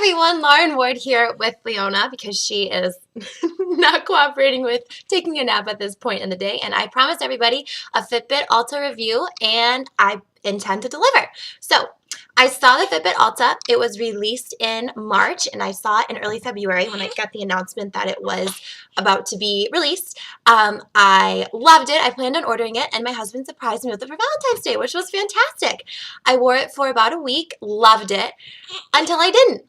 everyone, Lauren Ward here with Leona because she is not cooperating with taking a nap at this point in the day, and I promised everybody a Fitbit Alta review and I intend to deliver. So I saw the Fitbit Alta. It was released in March and I saw it in early February when I got the announcement that it was about to be released. I loved it. I planned on ordering it and my husband surprised me with it for Valentine's Day, which was fantastic. I wore it for about a week, loved it, until I didn't.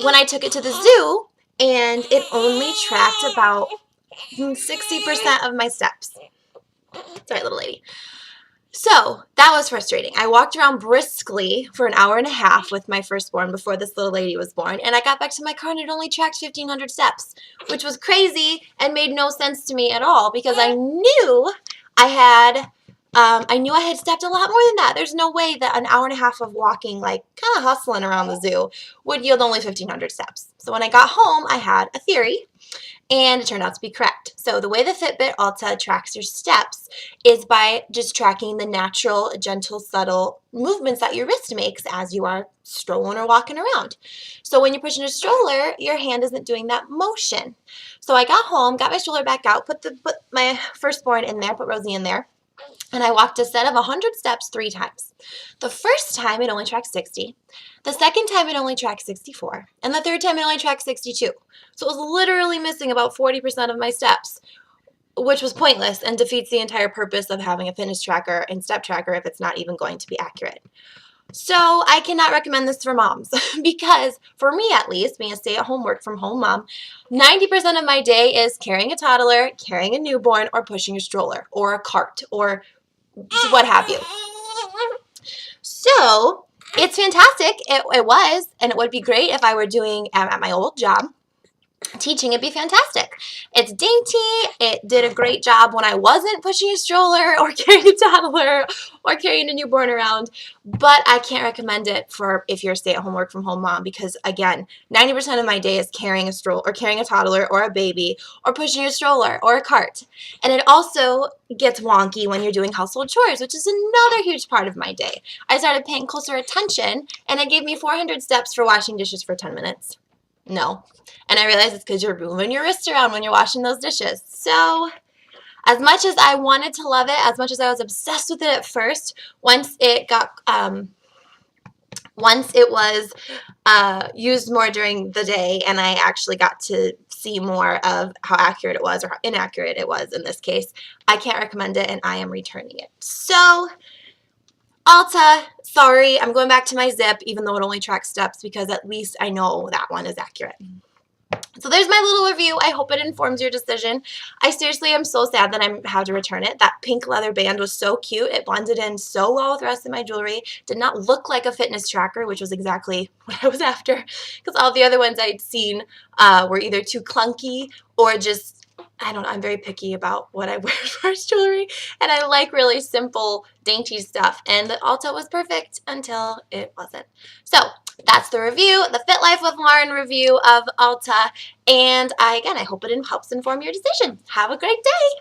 When I took it to the zoo, and it only tracked about 60% of my steps. Sorry, little lady. So that was frustrating. I walked around briskly for an hour and a half with my firstborn before this little lady was born, and I got back to my car and it only tracked 1,500 steps, which was crazy and made no sense to me at all because I knew I had stepped a lot more than that. There's no way that an hour and a half of walking, like kind of hustling around the zoo, would yield only 1,500 steps. So when I got home, I had a theory, and it turned out to be correct. So the way the Fitbit Alta tracks your steps is by just tracking the natural, gentle, subtle movements that your wrist makes as you are strolling or walking around. So when you're pushing a stroller, your hand isn't doing that motion. So I got home, got my stroller back out, put my firstborn in there, put Rosie in there, and I walked a set of 100 steps 3 times. The first time, it only tracked 60. The second time, it only tracked 64. And the third time, it only tracked 62. So it was literally missing about 40% of my steps, which was pointless and defeats the entire purpose of having a fitness tracker and step tracker if it's not even going to be accurate. So I cannot recommend this for moms because for me at least, being a stay-at-home work-from-home mom, 90% of my day is carrying a toddler, carrying a newborn, or pushing a stroller or a cart or what have you. So it's fantastic. It was, and it would be great if I were doing at my old job. Teaching, it'd be fantastic. It's dainty. It did a great job when I wasn't pushing a stroller or carrying a toddler or carrying a newborn around, but I can't recommend it for if you're a stay-at-home work-from-home mom because, again, 90% of my day is carrying a stroller or carrying a toddler or a baby or pushing a stroller or a cart. And it also gets wonky when you're doing household chores, which is another huge part of my day. I started paying closer attention, and it gave me 400 steps for washing dishes for 10 minutes. No. And I realize it's because you're moving your wrist around when you're washing those dishes. So as much as I wanted to love it, as much as I was obsessed with it at first, once it was used more during the day and I actually got to see more of how accurate it was or how inaccurate it was in this case, I can't recommend it and I am returning it. So Alta, sorry, I'm going back to my Zip even though it only tracks steps because at least I know that one is accurate. So there's my little review. I hope it informs your decision. I seriously am so sad that I had to return it. That pink leather band was so cute. It blended in so well with the rest of my jewelry. Did not look like a fitness tracker, which was exactly what I was after because all the other ones I'd seen were either too clunky or just, I don't know, I'm very picky about what I wear for jewelry, and I like really simple, dainty stuff, and the Alta was perfect until it wasn't. So that's the review, the Fit Life with Lauren review of Alta, and I hope it helps inform your decision. Have a great day.